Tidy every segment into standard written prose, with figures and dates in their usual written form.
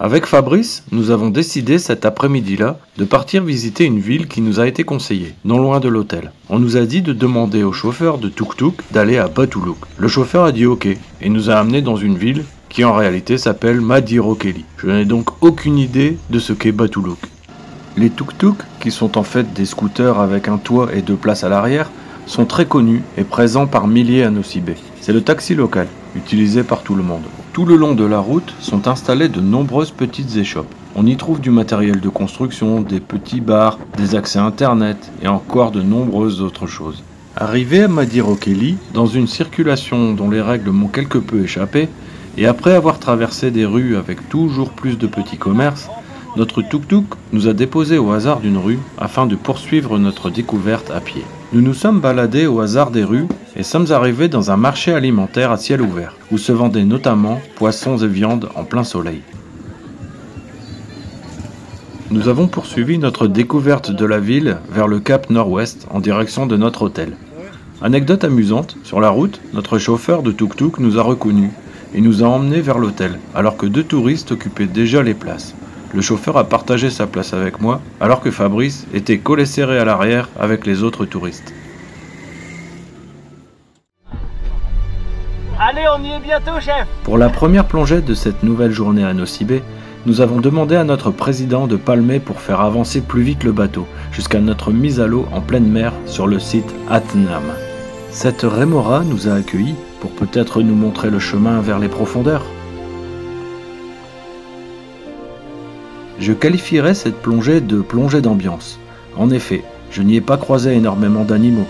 Avec Fabrice, nous avons décidé cet après-midi-là de partir visiter une ville qui nous a été conseillée, non loin de l'hôtel. On nous a dit de demander au chauffeur de tuk-tuk d'aller à Batoulouk. Le chauffeur a dit ok et nous a amenés dans une ville qui en réalité s'appelle Madirokeli. Je n'ai donc aucune idée de ce qu'est Batoulouk. Les tuk-tuk, qui sont en fait des scooters avec un toit et deux places à l'arrière, sont très connus et présents par milliers à Nosy-Be. C'est le taxi local, utilisé par tout le monde. Tout le long de la route sont installées de nombreuses petites échoppes. On y trouve du matériel de construction, des petits bars, des accès internet et encore de nombreuses autres choses. Arrivé à Madirokeli, dans une circulation dont les règles m'ont quelque peu échappé, et après avoir traversé des rues avec toujours plus de petits commerces, notre tuk-tuk nous a déposés au hasard d'une rue afin de poursuivre notre découverte à pied. Nous nous sommes baladés au hasard des rues et sommes arrivés dans un marché alimentaire à ciel ouvert, où se vendaient notamment poissons et viandes en plein soleil. Nous avons poursuivi notre découverte de la ville vers le cap nord-ouest en direction de notre hôtel. Anecdote amusante, sur la route, notre chauffeur de tuk-tuk nous a reconnus et nous a emmenés vers l'hôtel, alors que deux touristes occupaient déjà les places. Le chauffeur a partagé sa place avec moi, alors que Fabrice était collé serré à l'arrière avec les autres touristes. Allez, on y est bientôt, chef! Pour la première plongée de cette nouvelle journée à Nosy-Be, nous avons demandé à notre président de palmer pour faire avancer plus vite le bateau, jusqu'à notre mise à l'eau en pleine mer sur le site Atnam. Cette rémora nous a accueillis pour peut-être nous montrer le chemin vers les profondeurs. Je qualifierais cette plongée de plongée d'ambiance. En effet, je n'y ai pas croisé énormément d'animaux,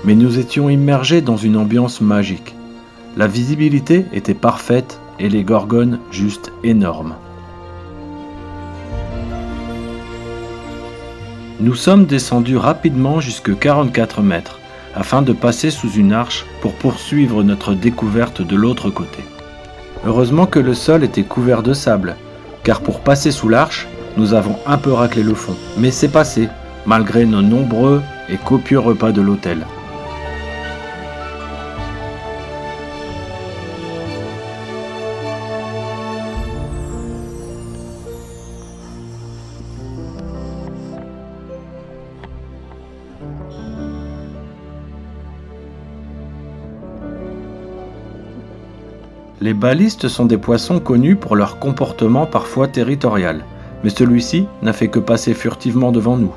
mais nous étions immergés dans une ambiance magique. La visibilité était parfaite et les gorgones juste énormes. Nous sommes descendus rapidement jusque 44 mètres, afin de passer sous une arche pour poursuivre notre découverte de l'autre côté. Heureusement que le sol était couvert de sable, car pour passer sous l'arche, nous avons un peu raclé le fond, mais c'est passé, malgré nos nombreux et copieux repas de l'hôtel. Les balistes sont des poissons connus pour leur comportement parfois territorial, mais celui-ci n'a fait que passer furtivement devant nous.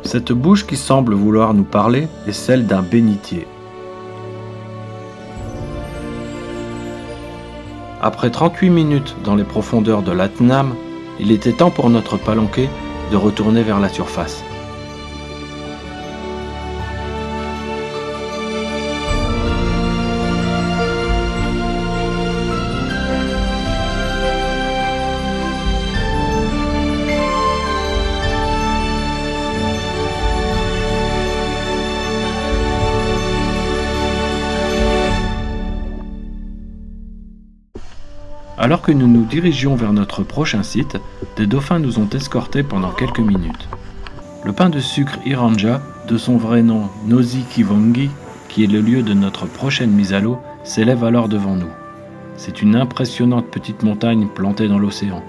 Cette bouche qui semble vouloir nous parler est celle d'un bénitier. Après 38 minutes dans les profondeurs de l'Atnam, il était temps pour notre palanquet de retourner vers la surface. Alors que nous nous dirigions vers notre prochain site, des dauphins nous ont escortés pendant quelques minutes. Le pain de sucre Iranja, de son vrai nom Nosy Kivongi, qui est le lieu de notre prochaine mise à l'eau, s'élève alors devant nous. C'est une impressionnante petite montagne plantée dans l'océan.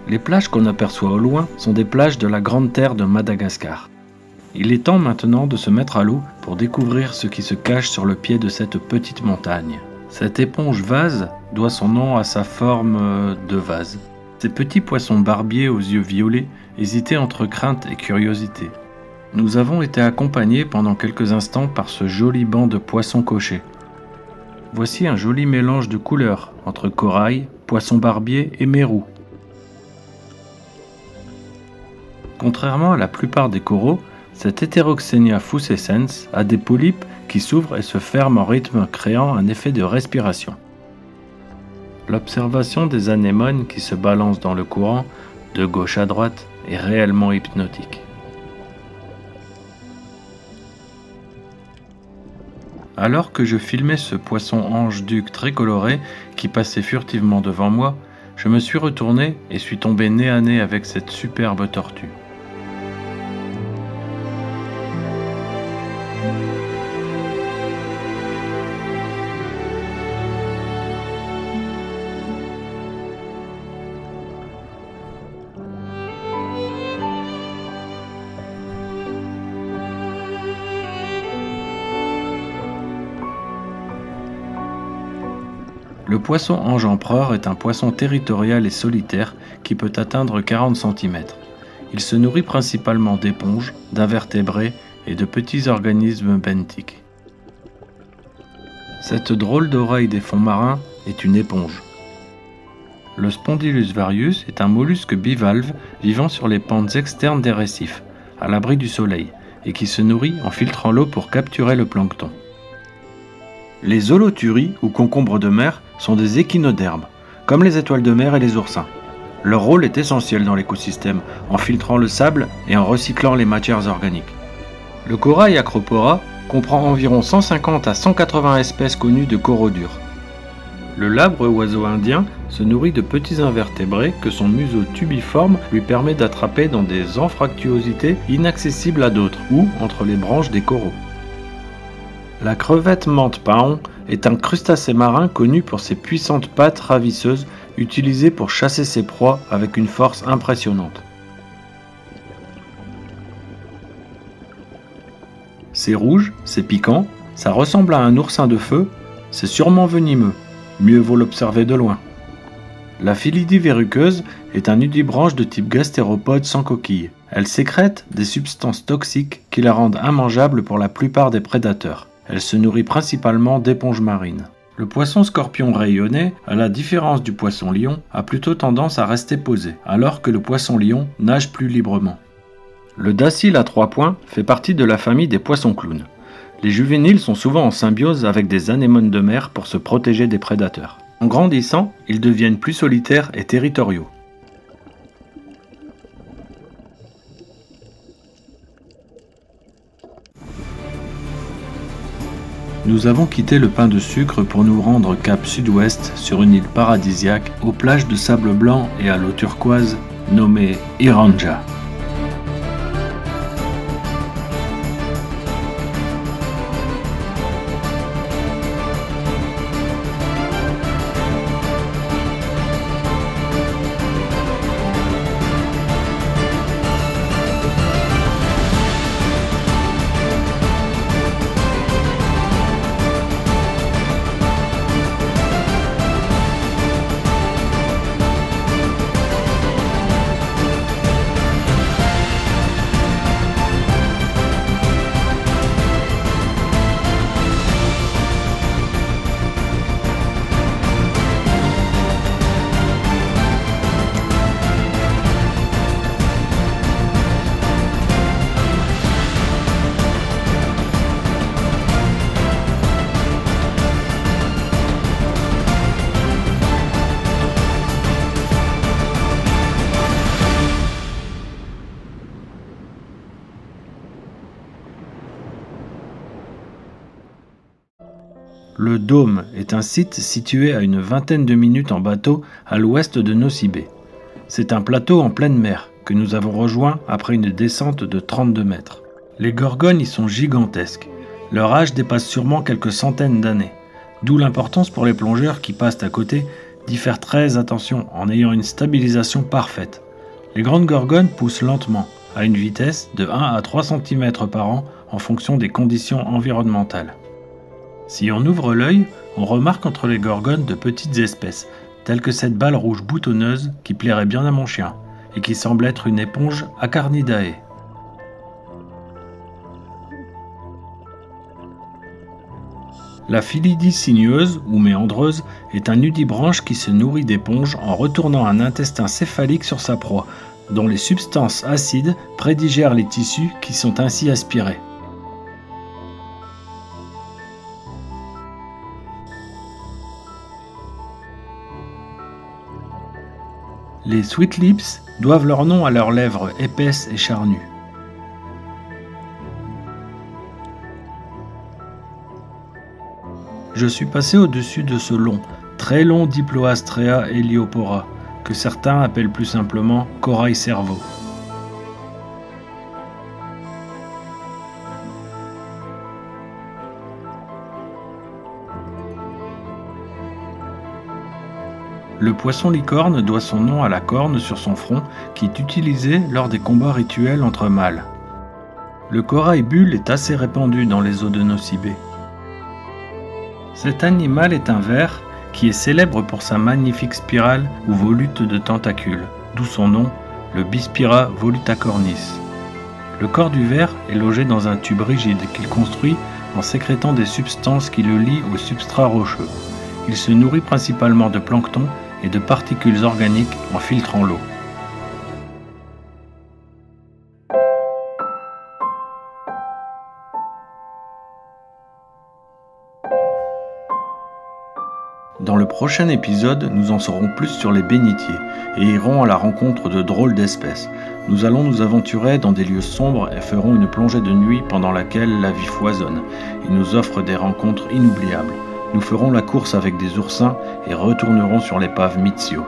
Les plages qu'on aperçoit au loin sont des plages de la Grande Terre de Madagascar. Il est temps maintenant de se mettre à l'eau pour découvrir ce qui se cache sur le pied de cette petite montagne. Cette éponge vase doit son nom à sa forme de vase. Ces petits poissons barbiers aux yeux violets hésitaient entre crainte et curiosité. Nous avons été accompagnés pendant quelques instants par ce joli banc de poissons cochés. Voici un joli mélange de couleurs entre corail, poisson barbier et mérou. Contrairement à la plupart des coraux, cette Heteroxenia fuscescens a des polypes qui s'ouvrent et se ferment en rythme, créant un effet de respiration. L'observation des anémones qui se balancent dans le courant, de gauche à droite, est réellement hypnotique. Alors que je filmais ce poisson ange-duc très coloré qui passait furtivement devant moi, je me suis retourné et suis tombé nez à nez avec cette superbe tortue. Le poisson ange empereur est un poisson territorial et solitaire qui peut atteindre 40 cm. Il se nourrit principalement d'éponges, d'invertébrés et de petits organismes benthiques. Cette drôle d'oreille des fonds marins est une éponge. Le Spondylus varius est un mollusque bivalve vivant sur les pentes externes des récifs, à l'abri du soleil, et qui se nourrit en filtrant l'eau pour capturer le plancton. Les holoturies ou concombres de mer sont des échinodermes, comme les étoiles de mer et les oursins. Leur rôle est essentiel dans l'écosystème, en filtrant le sable et en recyclant les matières organiques. Le corail Acropora comprend environ 150 à 180 espèces connues de coraux durs. Le labre oiseau indien se nourrit de petits invertébrés que son museau tubiforme lui permet d'attraper dans des anfractuosités inaccessibles à d'autres ou entre les branches des coraux. La crevette menthe paon est un crustacé marin connu pour ses puissantes pattes ravisseuses utilisées pour chasser ses proies avec une force impressionnante. C'est rouge, c'est piquant, ça ressemble à un oursin de feu, c'est sûrement venimeux, mieux vaut l'observer de loin. La Phylidie verruqueuse est un nudibranche de type gastéropode sans coquille. Elle sécrète des substances toxiques qui la rendent immangeable pour la plupart des prédateurs. Elle se nourrit principalement d'éponges marines. Le poisson scorpion rayonné, à la différence du poisson lion, a plutôt tendance à rester posé, alors que le poisson lion nage plus librement. Le dacyle à 3 points fait partie de la famille des poissons clowns. Les juvéniles sont souvent en symbiose avec des anémones de mer pour se protéger des prédateurs. En grandissant, ils deviennent plus solitaires et territoriaux. Nous avons quitté le pain de sucre pour nous rendre cap sud-ouest sur une île paradisiaque aux plages de sable blanc et à l'eau turquoise nommée Iranja. Le Dôme est un site situé à une vingtaine de minutes en bateau à l'ouest de Nosy Be. C'est un plateau en pleine mer que nous avons rejoint après une descente de 32 mètres. Les gorgones y sont gigantesques. Leur âge dépasse sûrement quelques centaines d'années, d'où l'importance pour les plongeurs qui passent à côté d'y faire très attention en ayant une stabilisation parfaite. Les grandes gorgones poussent lentement, à une vitesse de 1 à 3 cm par an en fonction des conditions environnementales. Si on ouvre l'œil, on remarque entre les gorgones de petites espèces, telles que cette balle rouge boutonneuse qui plairait bien à mon chien, et qui semble être une éponge Acarnidae. La Phylidie sinueuse ou méandreuse est un nudibranche qui se nourrit d'éponges en retournant un intestin céphalique sur sa proie, dont les substances acides prédigèrent les tissus qui sont ainsi aspirés. Les Sweet Lips doivent leur nom à leurs lèvres épaisses et charnues. Je suis passé au-dessus de ce très long Diploastrea heliopora, que certains appellent plus simplement corail cerveau. Le poisson licorne doit son nom à la corne sur son front qui est utilisée lors des combats rituels entre mâles. Le corail bulle est assez répandu dans les eaux de Nosy Be. Cet animal est un ver qui est célèbre pour sa magnifique spirale ou volute de tentacules, d'où son nom, le Bispira volutacornis. Le corps du ver est logé dans un tube rigide qu'il construit en sécrétant des substances qui le lient au substrat rocheux. Il se nourrit principalement de plancton et de particules organiques en filtrant l'eau. Dans le prochain épisode, nous en saurons plus sur les bénitiers et irons à la rencontre de drôles d'espèces. Nous allons nous aventurer dans des lieux sombres et ferons une plongée de nuit pendant laquelle la vie foisonne. Ils nous offrent des rencontres inoubliables. Nous ferons la course avec des oursins et retournerons sur l'épave Mizio.